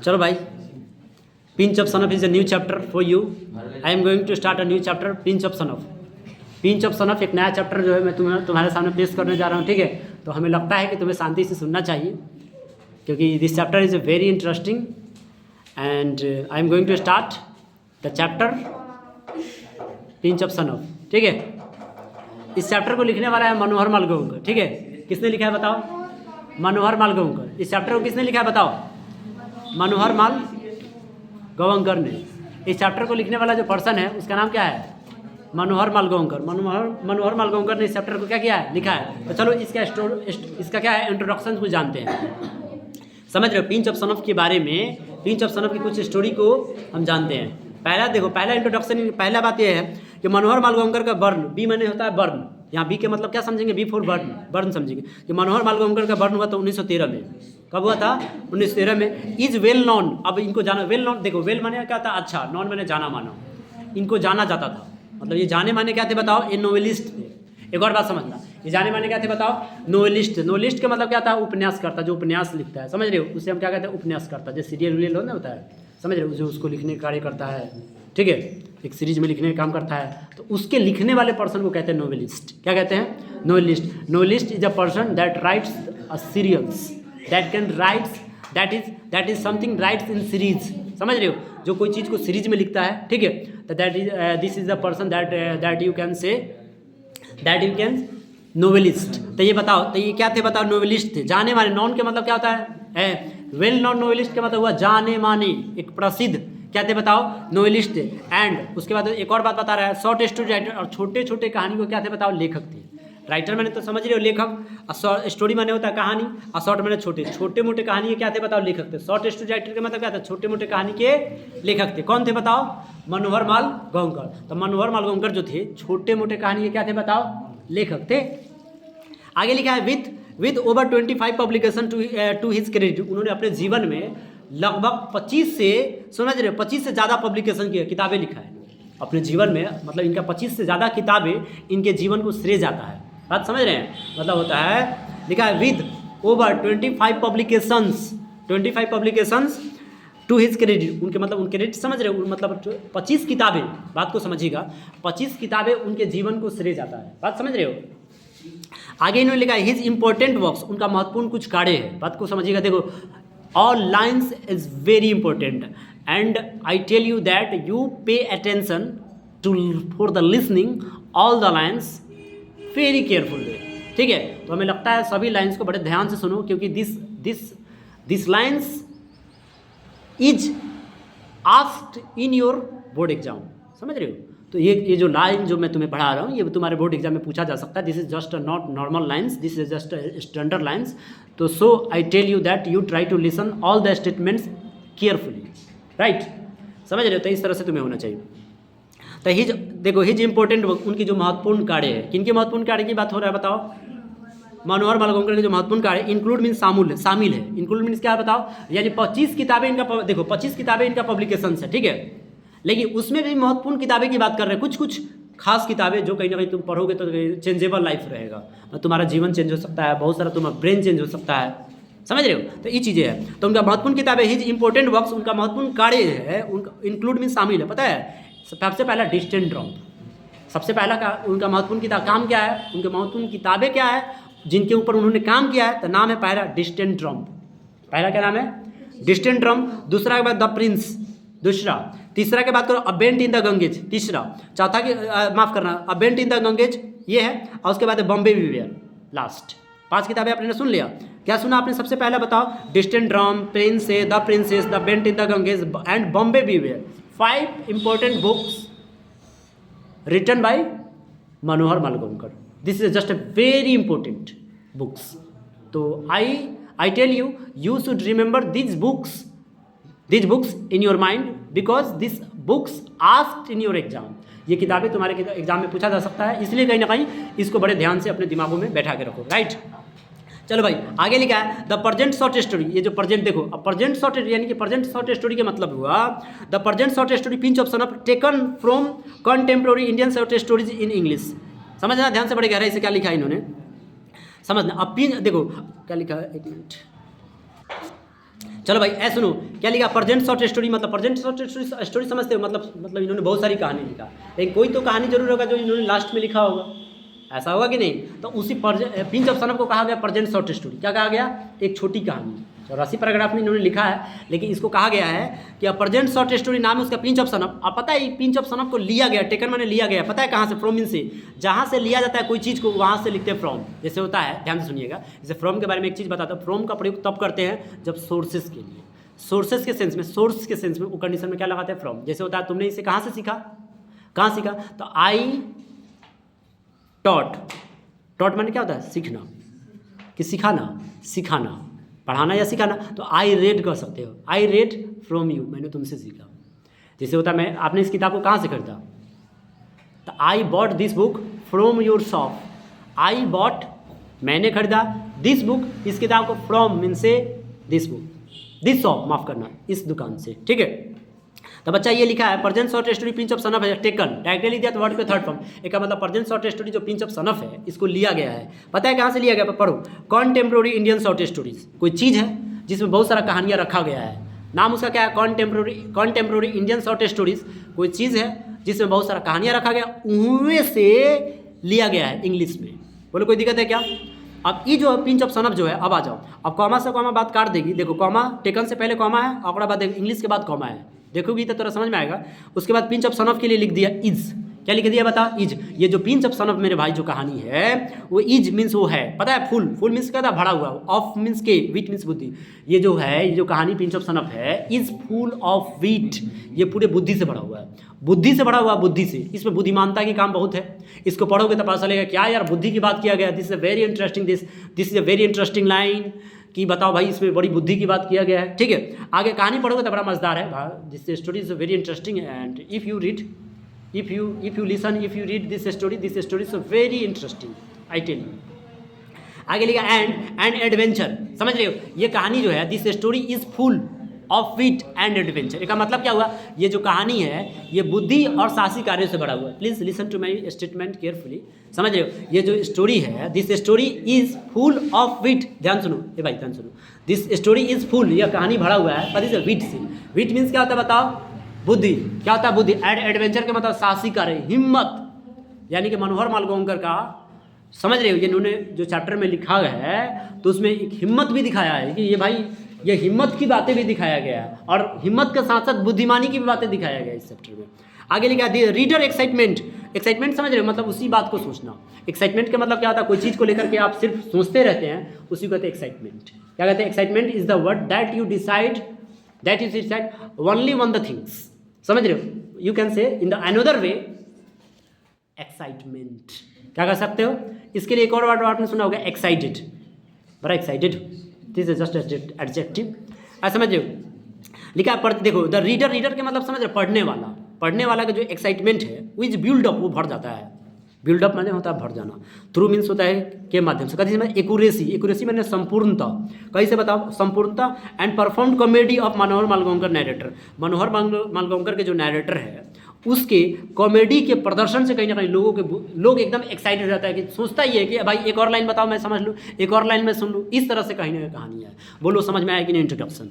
चलो भाई, pinch of snuff is a new chapter for you. I am going to start a new chapter, pinch of snuff. Pinch of snuff एक नया chapter जो है मैं तुम्हारे सामने पेश करने जा रहा हूँ, ठीक है. तो हमें लगता है कि तुम्हें शांति से सुनना चाहिए, क्योंकि this chapter is very interesting and I am going to start the chapter pinch of snuff. ठीक है. इस चैप्टर को लिखने वाला है मनोहर मालगोंकर. ठीक है. किसने लिखा है बताओ? मनोहर मालगोंकर. इस चैप्टर को किसने लिखा है बताओ? मनोहर मालगोंकर ने. इस चैप्टर को लिखने वाला जो पर्सन है उसका नाम क्या है? मनोहर मालगोंकर. मनोहर मालगोंकर ने इस चैप्टर को क्या किया है? लिखा है. तो चलो इसका क्या है इंट्रोडक्शन को जानते हैं. समझ रहे हो? पिंच ऑफ सन ऑफ के बारे में, पिंच ऑफ सन ऑफ की कुछ स्टोरी को हम जानते हैं. पहला इंट्रोडक्शन, पहला बात यह है कि मनोहर मालगोंकर का बर्न, बी माने होता है बर्न. यहाँ बी के मतलब क्या समझेंगे? बी फॉर बर्न समझेंगे. कि मनोहर मालगोंकर का बर्न हुआ था 1913 में. कब हुआ था? 1913 में. Is well non. अब इनको जाना, वेल नॉन देखो, वेल माने क्या था? अच्छा. नॉन माने जाना माना. इनको जाना जाता था. मतलब ये जाने माने क्या थे बताओ? ये नोवेलिस्ट थे. एक और बात समझना, ये जाने माने क्या थे बताओ? नोवेलिस्ट. नोवेलिस्ट का मतलब क्या था? उपन्यासकर्ता. जो उपन्यास लिखता है, समझ रहे हो? उसे हम क्या कहते हैं? उपन्यासकर्ता. जो सीरियल विरियल होता है, समझ रहे हो? जो उसको लिखने का कार्य करता है, ठीक है, एक सीरीज में लिखने का काम करता है, तो उसके लिखने वाले पर्सन को कहते हैं नोवेलिस्ट. क्या कहते हैं? Novelist. Novelist is a person that writes a serials, that can writes, that is something writes in series. समझ रहे हो? जो कोई चीज़ को सीरीज में लिखता है, ठीक है, तो this is the person that you can say, that you can novelist. तो ये बताओ, तो ये क्या थे बताओ? नोवेलिस्ट थे. जाने माने. नॉन के मतलब क्या होता है? Well non. नोवेलिस्ट का मतलब हुआ जाने माने, एक प्रसिद्ध. क्या थे बताओ? नोवेलिस्ट थे. एंड उसके बाद एक और बात बता रहा है, शॉर्ट स्टोरी राइटर. और छोटे छोटे कहानी को क्या थे बताओ? लेखक थे. राइटर मैंने तो समझ रहे हो, लेखक. स्टोरी माने होता है कहानी, और शॉर्ट माने छोटे मोटे कहानी के क्या थे बताओ? लेखक थे. शॉर्ट स्टोरी राइटर का मतलब क्या था? छोटे मोटे कहानी के लेखक थे. कौन थे बताओ? मनोहर मालगोंकर. तो मनोहर मालगोंकर जो थे, छोटे मोटे कहानी के क्या थे बताओ? लेखक थे. आगे लिखा है with over 25 publication to his credit. उन्होंने अपने जीवन में लगभग 25 से, समझ रहे हो, 25 से ज़्यादा पब्लिकेशन की किताबें लिखा है अपने जीवन में. मतलब इनका 25 से ज़्यादा किताबें इनके जीवन को श्रेय जाता है. बात समझ रहे हैं? मतलब होता है, लिखा है with over 25 publications to his credit. उनके मतलब उनके क्रेडिट, समझ रहे हो? मतलब 25 किताबें, बात को समझिएगा, 25 किताबें उनके जीवन को श्रेय जाता है. बात समझ रहे हो? आगे इन्होंने लिखा है हिज इंपॉर्टेंट वर्क्स. उनका महत्वपूर्ण कुछ कार्य है. बात को समझिएगा. देखो, all lines is very important and I tell you that you pay attention for the listening all the lines very carefully. ठीक है. तो हमें लगता है सभी लाइन्स को बड़े ध्यान से सुनो, क्योंकि this lines is asked in your board exam. समझ रहे हो? तो ये जो लाइन जो मैं तुम्हें पढ़ा रहा हूँ, ये तुम्हारे बोर्ड एग्जाम में पूछा जा सकता है. This is just not normal lines, this is just standard lines. तो so I tell you that you try to listen all the statements carefully. Right? समझ रहे हो? तो इस तरह से तुम्हें होना चाहिए. तो देखो, हिज इंपॉर्टेंट, उनकी जो महत्वपूर्ण कार्य है. किनके महत्वपूर्ण कार्य की बात हो रहा है बताओ? मनोहर मालगोंकर के जो महत्वपूर्ण कार्य. इंक्लूड मीन्स शामिल है. इंक्लूड मीन्स क्या है बताओ? यानी 25 किताबें इनका, देखो 25 किताबें इनका पब्लिकेशन है, ठीक है, लेकिन उसमें भी महत्वपूर्ण किताबें की बात कर रहे हैं. कुछ खास किताबें जो कहीं ना कहीं तुम पढ़ोगे तो चेंजेबल लाइफ रहेगा. तुम्हारा जीवन चेंज हो सकता है, बहुत सारा तुम्हारा ब्रेन चेंज हो सकता है. समझ रहे हो? तो ये चीज़ें हैं. तो उनका महत्वपूर्ण किताबें, हिज इंपॉर्टेंट वर्क्स, उनका महत्वपूर्ण कार्य है. उनका इंक्लूड मीन शामिल है. पता है? सबसे पहला डिस्टेंट ड्रॉप. सबसे पहला उनका महत्वपूर्ण किताब काम क्या है? उनके महत्वपूर्ण किताबें क्या है जिनके ऊपर उन्होंने काम किया है? तो नाम है पहला डिस्टेंट ड्रॉप. पहला क्या नाम है? Distant drop. दूसरा के बाद द प्रिंस. दूसरा. तीसरा के बात करो अ बेंट इन द गंगेज. तीसरा. चौथा की माफ़ करना, अ बेंट इन द गंगेज ये है. और उसके बाद बॉम्बे विवेयर. लास्ट 5 किताबें आपने सुन लिया. क्या सुना आपने? सबसे पहला बताओ. Distant drum, princes, the princes, the bend in the Ganges and Bombay beware. 5 important books written by Manohar Malgonkar. This is just a very important books. तो I tell you should remember these books in your mind because these books asked in your exam. ये किताबें तुम्हारे exam में पूछा जा सकता है, इसलिए कहीं ना कहीं इसको बड़े ध्यान से अपने दिमागों में बैठा के रखो. राइट? चलो भाई, आगे लिखा है द प्रेजेंट शॉर्ट स्टोरी. ये जो प्रेजेंट, देखो अब प्रेजेंट शॉर्ट यानी कि प्रेजेंट शॉर्ट स्टोरी का मतलब हुआ the present short story pinch of son of taken from contemporary Indian short stories in English. समझना ध्यान से, बड़े गहराई से क्या लिखा है इन्होंने, समझना. अब देखो क्या लिखा है, एक मिनट. चलो भाई ऐ सुनो, क्या लिखा प्रेजेंट शॉर्ट स्टोरी, मतलब प्रेजेंट शॉर्ट स्टोरी समझते हो, मतलब इन्होंने बहुत सारी कहानी लिखा, लेकिन कोई तो कहानी जरूर होगा जो इन्होंने लास्ट में लिखा होगा, ऐसा होगा कि नहीं। तो उसी पिंच ऑफ सनफ को कहा गया प्रेजेंट शॉर्ट स्टोरी। क्या कहा गया? एक छोटी कहानी। 84 पैराग्राफ में इन्होंने लिखा है, लेकिन इसको कहा गया है कि प्रेजेंट शॉर्ट स्टोरी नाम है उसका पिंच ऑफ सनफ। अब पता है पिंच ऑफ सनफ को लिया गया, टेकन मैंने लिया गया, पता है कहाँ से? फ्रॉम मीन से, जहाँ से लिया जाता है कोई चीज़ को वहाँ से लिखते हैं फ्रॉम। जैसे होता है, ध्यान से सुनिएगा, जैसे फ्रॉम के बारे में एक चीज़ बताता हूँ, फ्रॉम का प्रयोग तब करते हैं जब सोर्सेस के लिए, सोर्सेस के सेंस में, सोर्स के सेंस में, वो कंडीशन में क्या लगाते हैं? फ्रॉम। जैसे होता है तुमने इसे कहाँ से सीखा, कहाँ सीखा? तो आई टॉट, टॉट मैंने क्या होता है? सीखना, कि सिखाना, सिखाना, पढ़ाना या सिखाना। तो आई रेड कर सकते हो, आई रेड फ्रॉम यू, मैंने तुमसे सीखा। जैसे होता है मैं, आपने इस किताब को कहाँ से खरीदा? तो I bought this book from your shop, I bought मैंने खरीदा, दिस बुक इस किताब को, फ्रॉम मीन से दिस बुक, दिस शॉप, माफ करना, इस दुकान से, ठीक है। तो बच्चा ये लिखा है present short story pinch of snuff है टेकन, डायरेक्टली लिख दिया तो वर्ड पे थर्ड फॉर्म। एक का मतलब प्रेजेंट शॉर्ट स्टोरी जो पिंच ऑफ सनफ है इसको लिया गया है, पता है कहाँ से लिया गया? पढ़ो, कॉन्टेम्प्रोरी इंडियन शॉर्ट स्टोरीज, कोई चीज़ है जिसमें बहुत सारा कहानियाँ रखा गया है, नाम उसका क्या है? Contemporary Indian short stories. कोई चीज़ है जिसमें बहुत सारा कहानियाँ रखा गया, उनमें से लिया गया है इंग्लिश में। बोलो कोई दिक्कत है क्या? अब ये जो पिंच ऑफ सनफ जो है, अब आ जाओ, अब कॉमा से कॉमा बात काट देगी। देखो कॉमा, टेकन से पहले कॉमा है, और बाद इंग्लिश के बाद कॉमा है, देखोगी तो थोड़ा समझ में आएगा। उसके बाद पिंच ऑफ सनफ के लिए लिख दिया इज, क्या लिख दिया बता? इज। ये जो पिंच ऑफ सनफ मेरे भाई जो कहानी है, वो इज मीन्स वो है, पता है? फुल, फुल मीन्स क्या था? भरा हुआ, ऑफ मीन्स के, वीट मीन्स बुद्धि। ये जो है, ये जो कहानी पिंच ऑफ सनफ है, इज फुल ऑफ वीट, ये पूरे बुद्धि से भरा हुआ है, बुद्धि से भरा हुआ, बुद्धि से। इसमें बुद्धिमानता की काम बहुत है, इसको पढ़ोगे तो पता चलेगा क्या यार बुद्धि की बात किया गया। This is a very interesting, this is a very interesting line, कि बताओ भाई इसमें बड़ी बुद्धि की बात किया गया है, ठीक है। आगे कहानी पढ़ोगे तो बड़ा मजेदार है, this story is very interesting and if you read, if you listen, if you read this story is very interesting, I tell you। आगे लिखा एंड एडवेंचर, समझ रहे हो? ये कहानी जो है, this story is full of wit and adventure. इसका मतलब क्या हुआ? ये जो कहानी है ये बुद्धि और साहसी कार्यों से भरा हुआ है। Please listen to my statement carefully, समझ रहे हो? ये जो स्टोरी है, this story is full of wit, ध्यान सुनो ये भाई, ध्यान सुनो, दिस स्टोरी इज फुल, यह कहानी भरा हुआ है पर इस विट से। विट मीन्स क्या होता है बताओ? बुद्धि। क्या होता है बुद्धि? एडवेंचर के मतलब साहसी कार्य, हिम्मत, यानी कि मनोहर मालगोंकर का, समझ रहे हो? ये इन्होंने जो चैप्टर में लिखा है तो उसमें एक हिम्मत भी दिखाया है कि ये भाई, ये हिम्मत की बातें भी दिखाया गया है, और हिम्मत के साथ साथ बुद्धिमानी की भी बातें दिखाया गया इस चैप्टर में। आगे लिखा रीडर एक्साइटमेंट, एक्साइटमेंट समझ रहे हो? मतलब उसी बात को सोचना। एक्साइटमेंट का मतलब क्या होता है? कोई चीज़ को लेकर के आप सिर्फ सोचते रहते हैं, उसी को कहते हैं एक्साइटमेंट। क्या कहते हैं? Excitement is the word that you decide only one the things, समझ रहे हो? You can say in the another way excitement. क्या कर सकते हो? इसके लिए एक और वर्ड आपने सुना होगा, एक्साइटेड, बड़ा excited, this is just adjective, समझ रहे हो? लिखा है देखो, द रीडर, रीडर के मतलब समझ रहे? पढ़ने वाला, पढ़ने वाला का जो एक्साइटमेंट है वो इज बिल्डअप, वो भर जाता है। बिल्डअप मैंने होता है भर जाना, थ्रू मीन्स होता है के माध्यम से। कभी में एक्यूरेसी, एक्यूरेसी मैंने संपूर्णता, कैसे बताओ? संपूर्णता। And perform comedy of Manohar Malgonkar narrator, Manohar Malgonkar के जो नैरेटर है उसके कॉमेडी के प्रदर्शन से कहीं ना कहीं लोग एकदम एक्साइटेड रहता है, कि सोचता ही है कि भाई एक और लाइन बताओ मैं समझ लूँ, एक और लाइन में सुन लूँ, इस तरह से कहीं ना कहीं कहानी है। बोलो समझ में आया कि नहीं? इंट्रोडक्शन